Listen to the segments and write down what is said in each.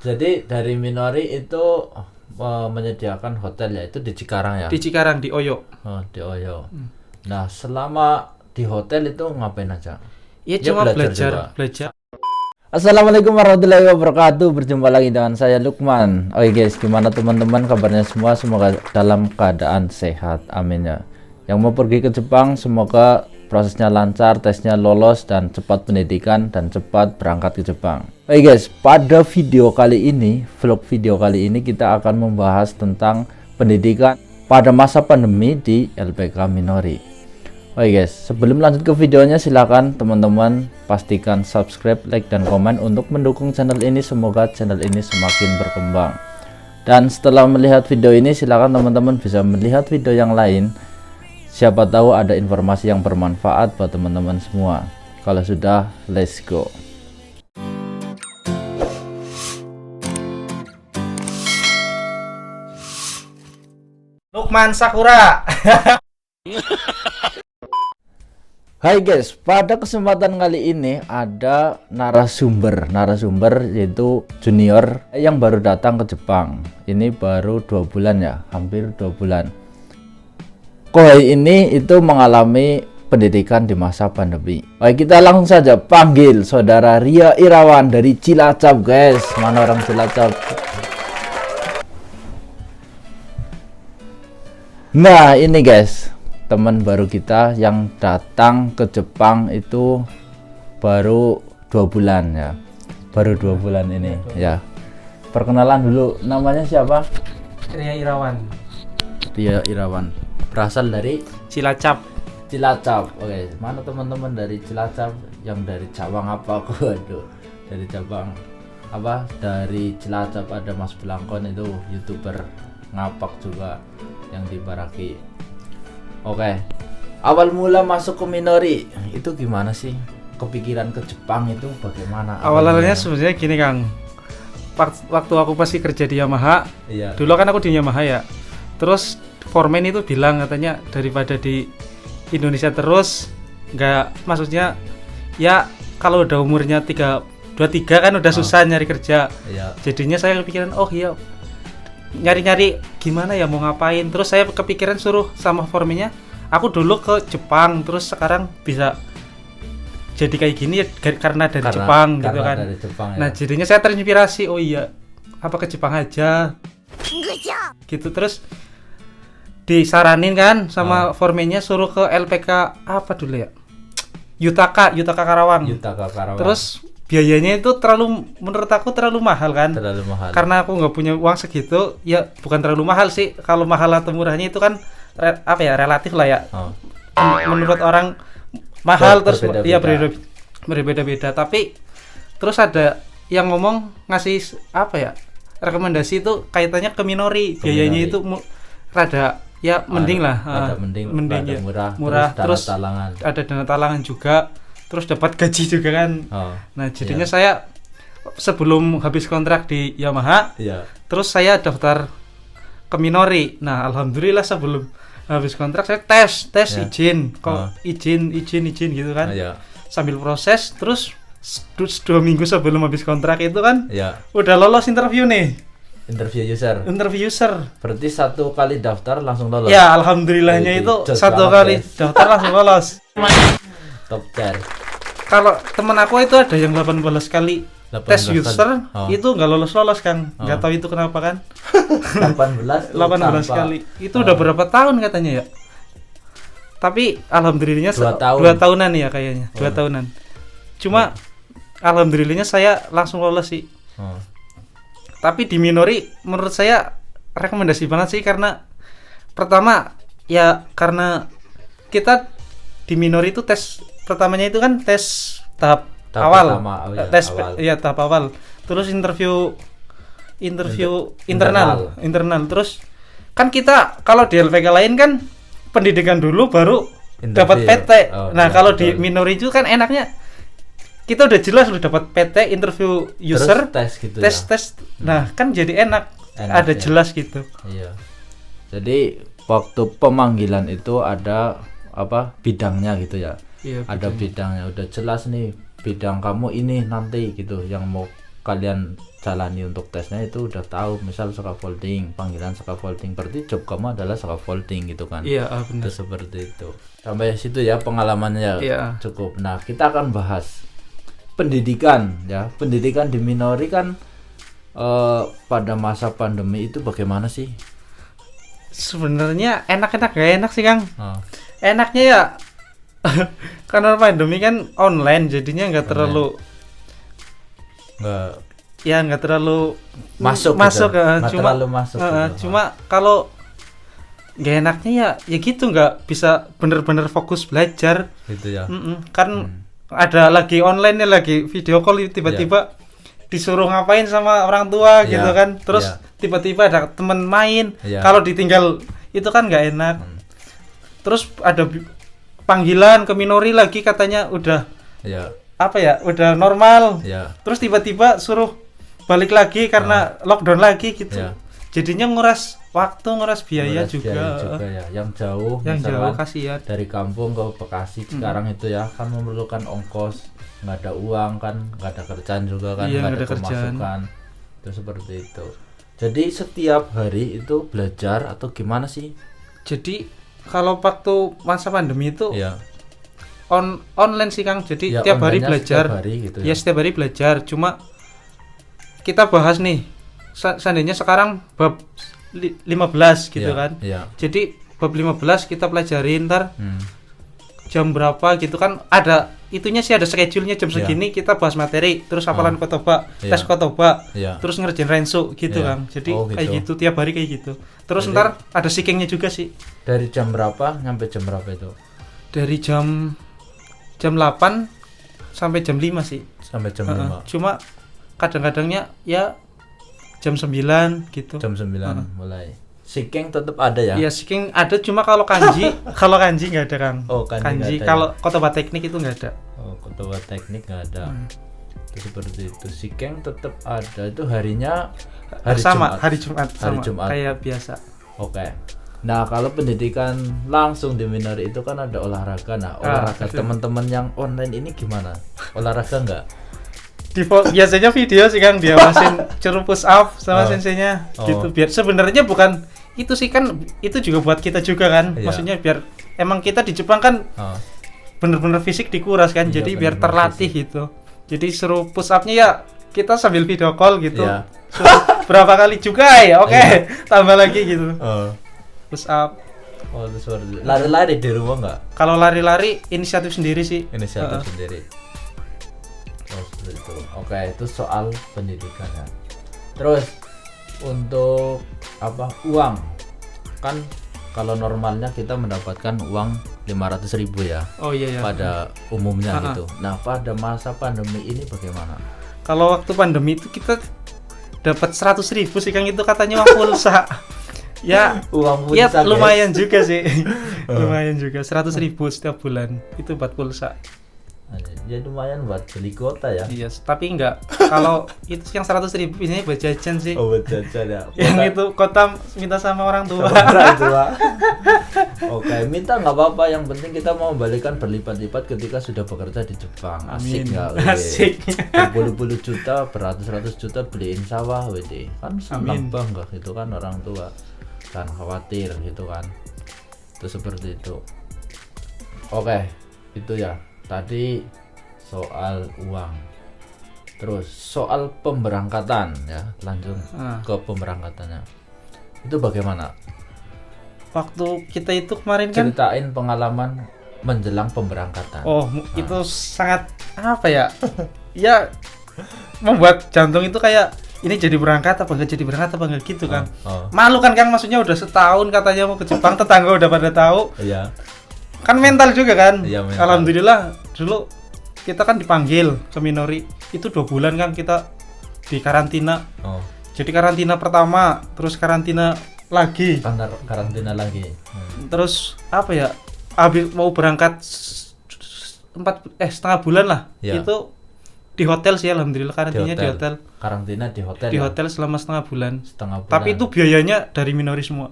Jadi dari Minori itu menyediakan hotel ya, itu di Cikarang ya? Di Cikarang, di Oyo. Oh, di Oyo. Nah, selama di hotel itu ngapain aja? Iya, Ya, cuma belajar. belajar. Assalamualaikum warahmatullahi wabarakatuh. Berjumpa lagi dengan saya Lukman. Oke guys, gimana teman-teman kabarnya semua? Semoga dalam keadaan sehat. Amin ya. Yang mau pergi ke Jepang, semoga prosesnya lancar, tesnya lolos, dan cepat pendidikan, dan cepat berangkat ke Jepang. Oke guys, pada video kali ini, vlog video kali ini kita akan membahas tentang pendidikan pada masa pandemi di LPK Minori. Oke guys, sebelum lanjut ke videonya, silakan teman-teman pastikan subscribe, like, dan komen untuk mendukung channel ini. Semoga channel ini semakin berkembang. Dan setelah melihat video ini, silakan teman-teman bisa melihat video yang lain. Siapa tahu ada informasi yang bermanfaat buat teman-teman semua. Kalau sudah, let's go. Lukman Sakura. Hai guys, pada kesempatan kali ini ada narasumber yaitu junior yang baru datang ke Jepang. Ini baru 2 bulan ya, hampir 2 bulan. Kohei ini itu mengalami pendidikan di masa pandemi. Baik, kita langsung saja panggil saudara Ria Irawan dari Cilacap guys. Mana orang Cilacap? Nah ini guys, teman baru kita yang datang ke Jepang itu baru 2 bulan ya. Baru 2 bulan ini ya. Perkenalan dulu, namanya siapa? Ria Irawan. Ria Irawan. Berasal dari Cilacap. Oke, mana teman-teman dari Cilacap? Yang dari Cawang apa? Waduh, dari Cabang apa? Dari Cilacap ada Mas Belangkon, itu YouTuber ngapak juga yang di Baraki. Oke, awal mula masuk ke Minori itu gimana sih? Kepikiran ke Jepang itu bagaimana? Awalnya sebenarnya gini Kang. Waktu aku masih kerja di Yamaha, Iya. dulu kan aku di Yamaha ya. Terus foreman itu bilang katanya daripada di Indonesia terus nggak, maksudnya ya kalau udah umurnya 23 kan udah susah nyari kerja. Iya. Jadinya saya kepikiran, oh iya, nyari-nyari gimana ya mau ngapain. Terus saya kepikiran suruh sama foremannya, aku dulu ke Jepang terus sekarang bisa jadi kayak gini ya karena dari Jepang gitu kan. Dari Jepang, ya. Nah jadinya saya terinspirasi, oh iya apa ke Jepang aja gitu. Terus disaranin kan sama foreman-nya suruh ke LPK apa dulu ya, Yutaka Karawang. Terus biayanya itu menurut aku terlalu mahal kan. Terlalu mahal. Karena aku nggak punya uang segitu, ya bukan terlalu mahal sih. Kalau mahal atau murahnya itu kan relatif lah ya. Menurut orang mahal terus ya berbeda-beda. Tapi terus ada yang ngomong ngasih rekomendasi itu kaitannya ke Minori. Biayanya itu rada ya mending lah. Mending ya. Murah. Terus ada dana talangan juga. Terus dapat gaji juga kan. Nah jadinya saya sebelum habis kontrak di Yamaha, terus saya daftar ke Minori. Nah alhamdulillah sebelum habis kontrak saya tes izin gitu kan. Sambil proses, terus 2 minggu sebelum habis kontrak itu kan udah lolos interview nih. Interview user. Berarti 1 kali daftar langsung lolos. Ya alhamdulillahnya itu 1 kali daftar langsung lolos. Top tier. Kalau temen aku itu ada yang 18 kali tes user itu nggak lolos Kang. Nggak tahu itu kenapa kan. 18 kali. Itu udah berapa tahun katanya ya. Tapi alhamdulillahnya 2 tahunan ya kayaknya. 2 tahunan. Cuma alhamdulillahnya saya langsung lolos sih. Tapi di Minori menurut saya rekomendasi banget sih, karena pertama ya karena kita di Minori itu tes pertamanya itu kan tes tahap awal. Tahap awal. Terus interview internal. Terus kan kita kalau di LPK lain kan pendidikan dulu baru dapat PT. Kalau di Minori itu kan enaknya kita udah jelas udah dapat PT, interview user, tes. Nah, kan jadi enak ada ya. Jelas gitu. Iya. Jadi waktu pemanggilan itu ada bidangnya gitu ya. Iya, ada bidangnya udah jelas nih, bidang kamu ini nanti gitu yang mau kalian jalani untuk tesnya itu udah tahu, misal scaffolding, panggilan scaffolding, berarti job kamu adalah scaffolding gitu kan. Iya, benar. Itu seperti itu. Sampai situ ya pengalamannya Iya. cukup. Nah, kita akan bahas pendidikan ya. Pendidikan di Minori kan pada masa pandemi itu bagaimana sih? Sebenarnya enak-enak gak enak sih Kang. Oh. Enaknya ya karena pandemi kan online, jadinya nggak terlalu nggak terlalu masuk gitu. Nggak Cuma terlalu masuk gitu. cuma kalau nggak enaknya ya gitu, nggak bisa bener-bener fokus belajar gitu ya. Kan ada lagi online nih, lagi video call tiba-tiba disuruh ngapain sama orang tua gitu kan, terus tiba-tiba ada temen main, kalau ditinggal itu kan nggak enak. Terus ada panggilan ke Minori lagi, katanya udah udah normal, terus tiba-tiba suruh balik lagi karena lockdown lagi gitu. Jadinya nguras waktu, nguras biaya juga ya. Yang jauh kasihan dari kampung ke Bekasi sekarang itu ya kan memerlukan ongkos, nggak ada uang kan, nggak ada kerjaan juga kan, nggak ada pemasukan. Itu seperti itu. Jadi setiap hari itu belajar atau gimana sih? Jadi kalau waktu masa pandemi itu online sih Kang, jadi tiap hari belajar. Setiap hari gitu ya setiap hari belajar. Cuma kita bahas nih, seandainya sekarang bab 15 gitu kan. Jadi bab 15 kita pelajarin, ntar jam berapa gitu kan, ada itunya sih, ada schedule-nya, jam segini kita bahas materi, terus hafalan kotoba, tes kotoba, terus ngerjain rensu gitu Kang. Jadi kayak gitu tiap hari kayak gitu. Terus ntar ada sikingnya juga sih. Dari jam berapa sampai jam berapa itu? Dari jam 8 sampai jam 5 sih. Sampai jam 5. Cuma kadang-kadangnya ya jam 9 gitu. Jam 9 mulai. Siking tetap ada ya? Iya, siking ada, cuma kalau kanji kalau kanji nggak ada Kang. Oh, kanji kalau kotoba teknik itu nggak ada. Oh, kotoba teknik nggak ada. Itu seperti itu. Siking tetap ada. Itu harinya hari Jumat kayak biasa. Oke. Nah, kalau pendidikan langsung di Minori itu kan ada olahraga. Nah, olahraga teman-teman yang online ini gimana? Olahraga nggak? Biasanya video sih Kang, dia masin curug push up sama senseinya gitu. Biar sebenarnya bukan itu sih kan, itu juga buat kita juga kan. Maksudnya biar emang kita di Jepang kan bener-bener fisik dikuras kan, jadi biar terlatih gitu. Jadi suruh push up-nya ya kita sambil video call gitu. Berapa kali juga ya, tambah lagi gitu. Push up. Oh, itu seperti lari-lari di rumah nggak? Kalau lari-lari inisiatif sendiri sih. Inisiatif sendiri. Oh, seperti itu. Oke, itu soal pendidikan ya. Terus untuk uang kan kalau normalnya kita mendapatkan uang 500.000 ya. Oh iya. Pada umumnya gitu. Nah, pada masa pandemi ini bagaimana? Kalau waktu pandemi itu kita dapat 100.000 sih Kang, itu katanya uang pulsa. Ya, uang pulsa. Ya lumayan juga sih. Lumayan juga 100.000 setiap bulan itu buat pulsa. Ya lumayan buat beli kuota ya. Iya, tapi enggak. Kalau itu yang 100.000 biasanya buat jajan sih. Oh, buat jajan ya. Yang itu kota minta sama orang tua. Oke, minta nggak apa-apa. Yang penting kita mau balikan berlipat-lipat ketika sudah bekerja di Jepang. Asik nggak? Asik. Berpuluh-puluh juta, beratus-ratus juta beliin sawah, wede. Kan senang banget gitu kan orang tua. Jangan khawatir gitu kan. Itu seperti itu. Oke, itu ya. Tadi soal uang. Terus soal pemberangkatan ya, langsung ke pemberangkatannya. Itu bagaimana? Waktu kita itu kemarin kan ceritain pengalaman menjelang pemberangkatan. Oh, itu sangat ya? Ya membuat jantung itu kayak ini jadi berangkat apa enggak gitu kan. Malu kan Kang, maksudnya udah setahun katanya mau ke Jepang, tetangga udah pada tahu. Iya. Kan mental juga kan. Iya, mental. Alhamdulillah dulu kita kan dipanggil ke Minori itu 2 bulan kan kita di karantina. Jadi karantina pertama, terus karantina lagi. Karantina lagi. Terus habis mau berangkat setengah bulan lah. Itu di hotel sih, alhamdulillah karantinanya di hotel. Karantina di hotel. Di hotel selama setengah bulan. Tapi itu biayanya dari Minori semua.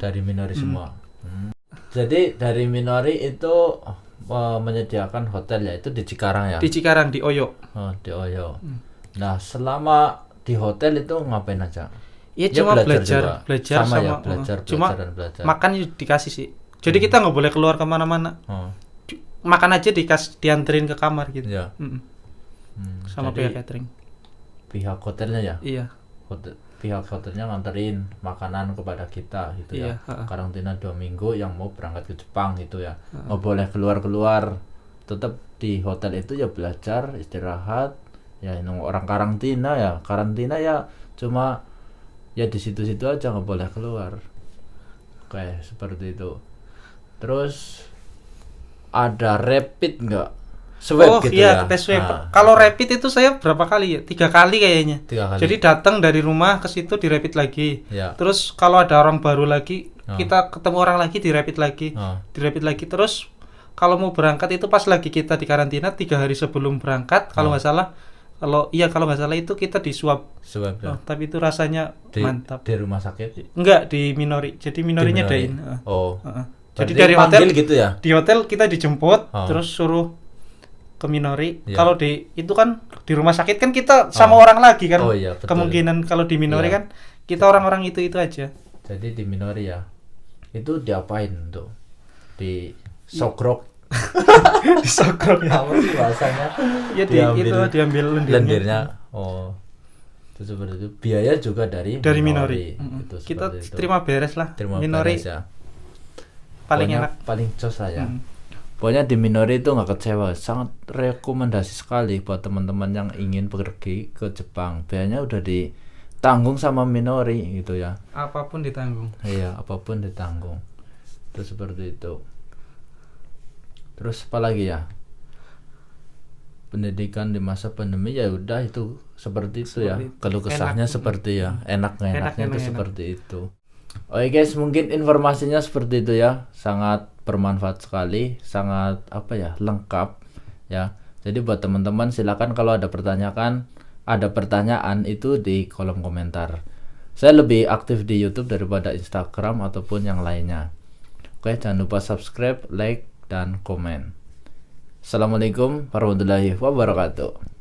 Jadi dari Minori itu menyediakan hotel ya, itu di Cikarang ya? Di Cikarang, di Oyo. Oh, di Oyo. Nah, selama di hotel itu ngapain aja? Ya Ya, cuma juga. belajar Sama sama ya, belajar cuma dan belajar. makan dikasih sih. Jadi kita nggak boleh keluar kemana-mana. Oh, Makan aja dianterin ke kamar gitu. ya. Sama Jadi, pihak catering. pihak hotelnya ya? Iya. Pihak hotelnya nganterin makanan kepada kita gitu Iya, ya. Karantina 2 minggu yang mau berangkat ke Jepang gitu ya. Nggak boleh keluar-keluar. Tetap di hotel itu ya belajar, istirahat. Ya ini orang karantina ya cuma ya di situ-situ aja, nggak boleh keluar. Kayak seperti itu. Terus ada rapid nggak? Swab gitu iya, ya. tes swab. Nah, Kalau rapid itu saya berapa kali ya? 3 kali kayaknya. 3 kali. Jadi datang dari rumah ke situ di rapid lagi. Ya. Terus kalau ada orang baru lagi, kita ketemu orang lagi di rapid lagi. Di rapid lagi. Terus kalau mau berangkat itu pas lagi kita di karantina 3 hari sebelum berangkat, kalau nggak salah. Kalau nggak salah itu kita di swab. Swab ya. Tapi itu rasanya mantap. Di rumah sakit. Enggak, di Minori. Jadi Minorinya Minori. dain. Oh. Jadi Berarti dari panggil hotel gitu ya. Di hotel kita dijemput, terus suruh ke Minori. Iya. Kalau di itu kan di rumah sakit kan kita sama orang lagi kan. Oh iya, betul. Kemungkinan kalau di Minori Iya. kan kita orang-orang itu aja. Jadi di Minori ya. Itu diapain tuh? Di sogrok. Disokong ya. Apa sih bahasanya? Ya diambil lendirnya. Oh. Itu seperti itu. Biaya juga dari Minori. Gitu, Kita seperti itu. terima beres lah. Terima Minori beres ya. paling Pokoknya enak. Paling jos saya. Pokoknya di Minori itu nggak kecewa, sangat rekomendasi sekali buat teman-teman yang ingin pergi ke Jepang. Biayanya udah ditanggung sama Minori gitu ya. Apapun ditanggung. Iya, apapun ditanggung. Itu seperti itu. Terus apa lagi ya? Pendidikan di masa pandemi ya udah itu seperti itu ya. Kalau kesahnya seperti ya, enaknya itu seperti itu. Oke guys, mungkin informasinya seperti itu ya. Sangat bermanfaat sekali, sangat lengkap ya. Jadi buat teman-teman silakan kalau ada pertanyaan itu di kolom komentar. Saya lebih aktif di YouTube daripada Instagram ataupun yang lainnya. Oke, jangan lupa subscribe, like, dan komen. Assalamualaikum warahmatullahi wabarakatuh.